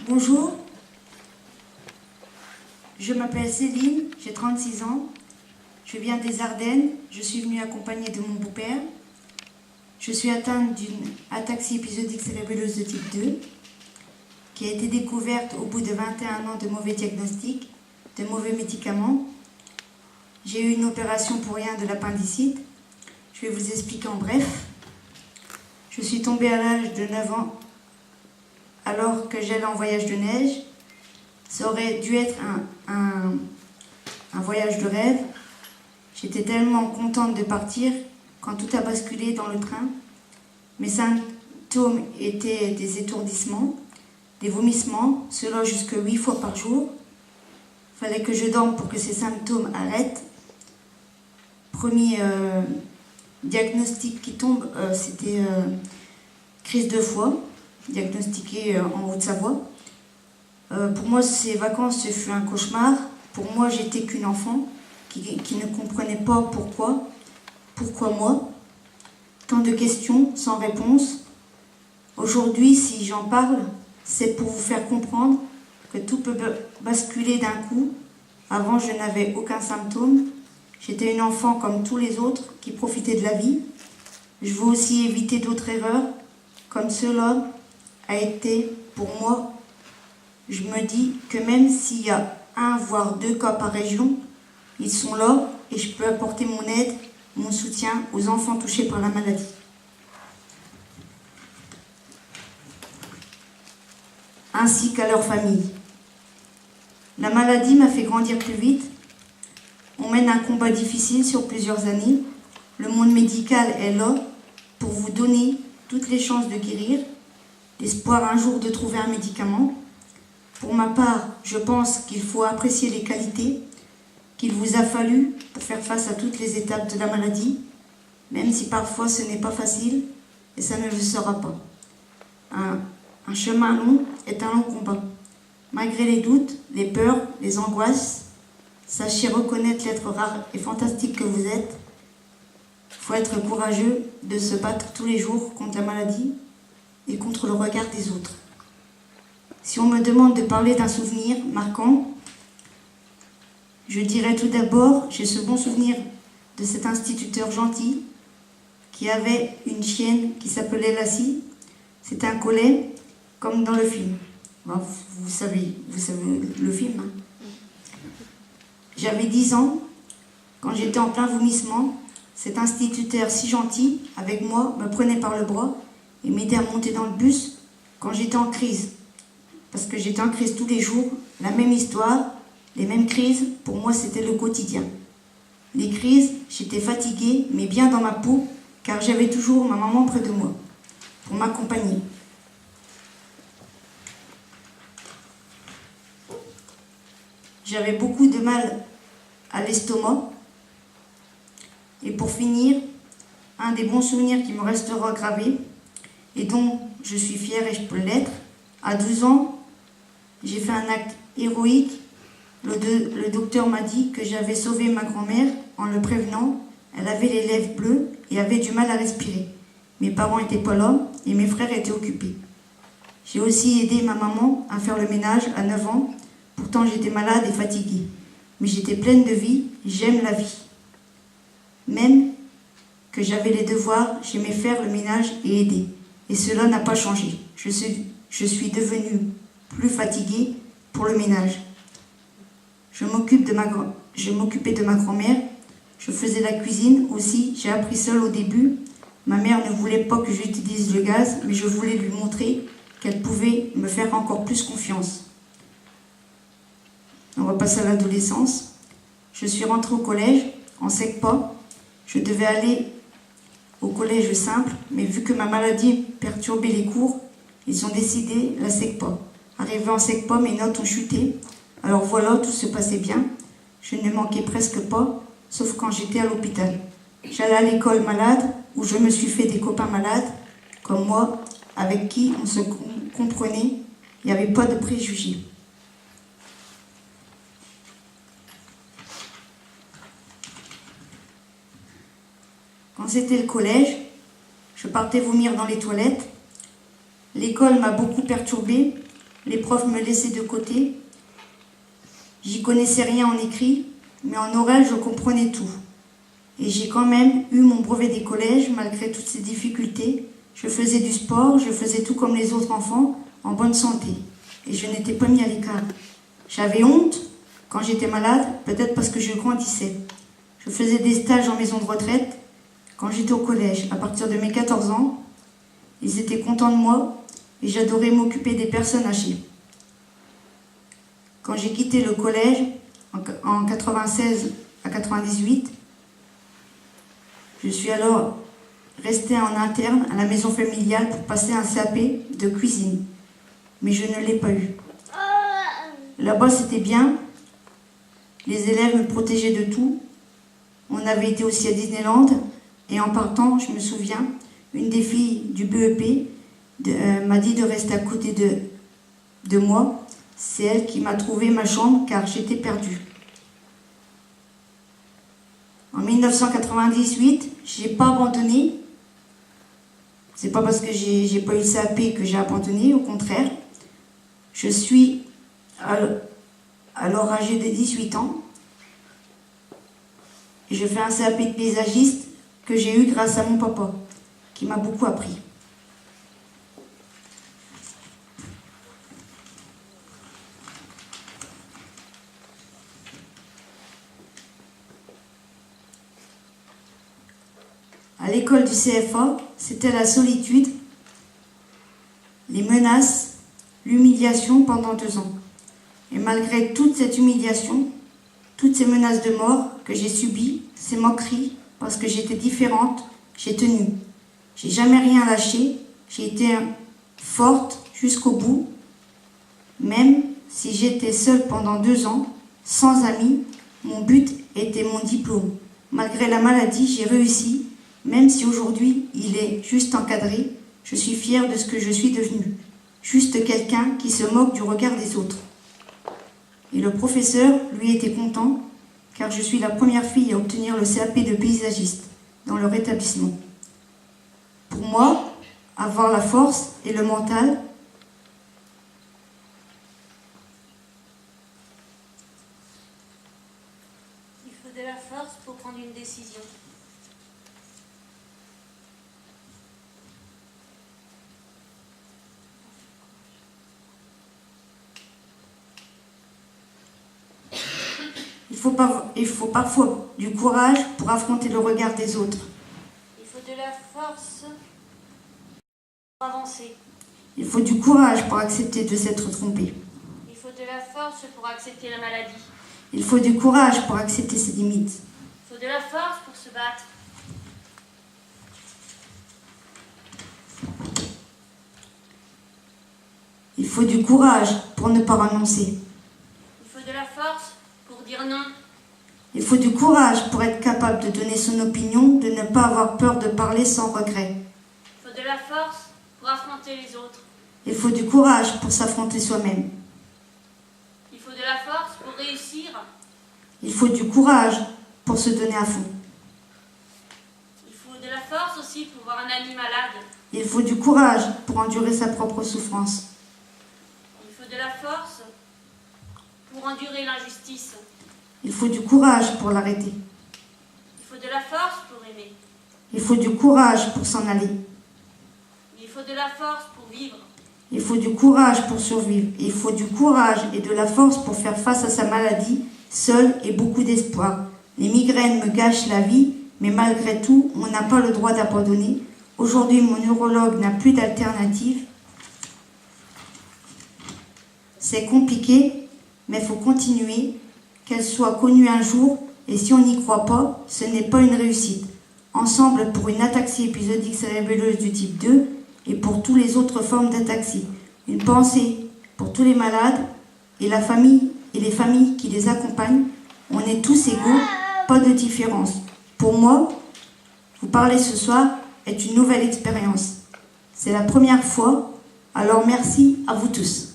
Bonjour, je m'appelle Céline, j'ai 36 ans, je viens des Ardennes, je suis venue accompagnée de mon beau-père. Je suis atteinte d'une ataxie épisodique cérébelleuse de type 2 qui a été découverte au bout de 21 ans de mauvais diagnostics, de mauvais médicaments. J'ai eu une opération pour rien de l'appendicite. Je vais vous expliquer en bref. Je suis tombée à l'âge de 9 ans alors que j'allais en voyage de neige. Ça aurait dû être un voyage de rêve. J'étais tellement contente de partir quand tout a basculé dans le train. Mes symptômes étaient des étourdissements, des vomissements, cela jusque 8 fois par jour. Il fallait que je dorme pour que ces symptômes arrêtent. Premier diagnostic qui tombe, c'était crise de foie, diagnostiquée en Haute-Savoie. Pour moi, ces vacances, ce fut un cauchemar. Pour moi, j'étais qu'une enfant qui ne comprenait pas pourquoi moi. Tant de questions sans réponse. Aujourd'hui, si j'en parle, c'est pour vous faire comprendre que tout peut basculer d'un coup. Avant, je n'avais aucun symptôme. J'étais une enfant comme tous les autres qui profitaient de la vie. Je veux aussi éviter d'autres erreurs, comme cela a été pour moi. Je me dis que même s'il y a 1 voire 2 cas par région, ils sont là et je peux apporter mon aide, mon soutien aux enfants touchés par la maladie. Ainsi qu'à leur famille. La maladie m'a fait grandir plus vite. On mène un combat difficile sur plusieurs années. Le monde médical est là pour vous donner toutes les chances de guérir, l'espoir un jour de trouver un médicament. Pour ma part, je pense qu'il faut apprécier les qualités qu'il vous a fallu pour faire face à toutes les étapes de la maladie, même si parfois ce n'est pas facile et ça ne le sera pas. Un chemin long est un long combat. Malgré les doutes, les peurs, les angoisses, sachez reconnaître l'être rare et fantastique que vous êtes. Il faut être courageux de se battre tous les jours contre la maladie et contre le regard des autres. Si on me demande de parler d'un souvenir marquant, je dirais tout d'abord, j'ai ce bon souvenir de cet instituteur gentil qui avait une chienne qui s'appelait Lassie. C'était un collet, comme dans le film. Bon, vous savez le film. Hein. J'avais 10 ans, quand j'étais en plein vomissement, cet instituteur si gentil, avec moi, me prenait par le bras et m'aidait à monter dans le bus quand j'étais en crise. Parce que j'étais en crise tous les jours, la même histoire, les mêmes crises, pour moi c'était le quotidien. Les crises, j'étais fatiguée, mais bien dans ma peau, car j'avais toujours ma maman près de moi, pour m'accompagner. J'avais beaucoup de mal à l'estomac. Et pour finir, un des bons souvenirs qui me restera gravé, et dont je suis fière et je peux l'être, à 12 ans, j'ai fait un acte héroïque. Le docteur m'a dit que j'avais sauvé ma grand-mère en le prévenant. Elle avait les lèvres bleues et avait du mal à respirer. Mes parents n'étaient pas là et mes frères étaient occupés. J'ai aussi aidé ma maman à faire le ménage à 9 ans. Pourtant j'étais malade et fatiguée. Mais j'étais pleine de vie, j'aime la vie. Même que j'avais les devoirs, j'aimais faire le ménage et aider. Et cela n'a pas changé. Je suis devenue plus fatiguée pour le ménage. Je m'occupais de ma grand-mère. Je faisais la cuisine aussi. J'ai appris seule au début. Ma mère ne voulait pas que j'utilise le gaz, mais je voulais lui montrer qu'elle pouvait me faire encore plus confiance. On va passer à l'adolescence. Je suis rentrée au collège, en SECPA. Je devais aller au collège simple, mais vu que ma maladie perturbait les cours, ils ont décidé la SECPA. Arrivé en SECPA, mes notes ont chuté. Alors voilà, tout se passait bien. Je ne manquais presque pas, sauf quand j'étais à l'hôpital. J'allais à l'école malade, où je me suis fait des copains malades, comme moi, avec qui on se comprenait. Il n'y avait pas de préjugés. Quand c'était le collège, je partais vomir dans les toilettes. L'école m'a beaucoup perturbée. les profs me laissaient de côté. J'y connaissais rien en écrit, mais en oral, je comprenais tout. Et j'ai quand même eu mon brevet des collèges, malgré toutes ces difficultés. Je faisais du sport, je faisais tout comme les autres enfants, en bonne santé. Et je n'étais pas mis à l'écart. J'avais honte quand j'étais malade, peut-être parce que je grandissais. Je faisais des stages en maison de retraite quand j'étais au collège. À partir de mes 14 ans, ils étaient contents de moi et j'adorais m'occuper des personnes âgées. Quand j'ai quitté le collège, en 96 à 98, je suis alors restée en interne à la maison familiale pour passer un CAP de cuisine. Mais je ne l'ai pas eu. Là-bas, c'était bien. Les élèves me protégeaient de tout. On avait été aussi à Disneyland. Et en partant, je me souviens, une des filles du BEP m'a dit de rester à côté de moi. C'est elle qui m'a trouvé ma chambre car j'étais perdue. En 1998, je n'ai pas abandonné. C'est pas parce que j'ai pas eu le CAP que j'ai abandonné, au contraire. Je suis alors âgée de 18 ans. Et je fais un CAP de paysagiste que j'ai eu grâce à mon papa, qui m'a beaucoup appris. À l'école du CFA, c'était la solitude, les menaces, l'humiliation pendant 2 ans. Et malgré toute cette humiliation, toutes ces menaces de mort que j'ai subies, ces moqueries, parce que j'étais différente, j'ai tenu. J'ai jamais rien lâché, j'ai été forte jusqu'au bout, même si j'étais seule pendant 2 ans, sans amis, mon but était mon diplôme. Malgré la maladie, j'ai réussi. Même si aujourd'hui il est juste encadré, je suis fière de ce que je suis devenue. Juste quelqu'un qui se moque du regard des autres. Et le professeur, lui, était content, car je suis la première fille à obtenir le CAP de paysagiste dans leur établissement. Pour moi, avoir la force et le mental, il faut de la force pour prendre une décision. il faut parfois du courage pour affronter le regard des autres. Il faut de la force pour avancer. Il faut du courage pour accepter de s'être trompé. Il faut de la force pour accepter la maladie. Il faut du courage pour accepter ses limites. Il faut de la force pour se battre. Il faut du courage pour ne pas renoncer. Il faut de la force pour dire non. Il faut du courage pour être capable de donner son opinion, de ne pas avoir peur de parler sans regret. Il faut de la force pour affronter les autres. Il faut du courage pour s'affronter soi-même. Il faut de la force pour réussir. Il faut du courage pour se donner à fond. Il faut de la force aussi pour voir un ami malade. Il faut du courage pour endurer sa propre souffrance. Il faut de la force pour endurer l'injustice. Il faut du courage pour l'arrêter. Il faut de la force pour aimer. Il faut du courage pour s'en aller. Il faut de la force pour vivre. Il faut du courage pour survivre. Il faut du courage et de la force pour faire face à sa maladie, seul et beaucoup d'espoir. Les migraines me gâchent la vie, mais malgré tout, on n'a pas le droit d'abandonner. Aujourd'hui, mon neurologue n'a plus d'alternative. C'est compliqué, mais il faut continuer, qu'elle soit connue un jour, et si on n'y croit pas, ce n'est pas une réussite. Ensemble pour une ataxie épisodique cérébelleuse du type 2 et pour toutes les autres formes d'ataxie. Une pensée pour tous les malades et la famille et les familles qui les accompagnent. On est tous égaux, pas de différence. Pour moi, vous parler ce soir est une nouvelle expérience. C'est la première fois, alors merci à vous tous.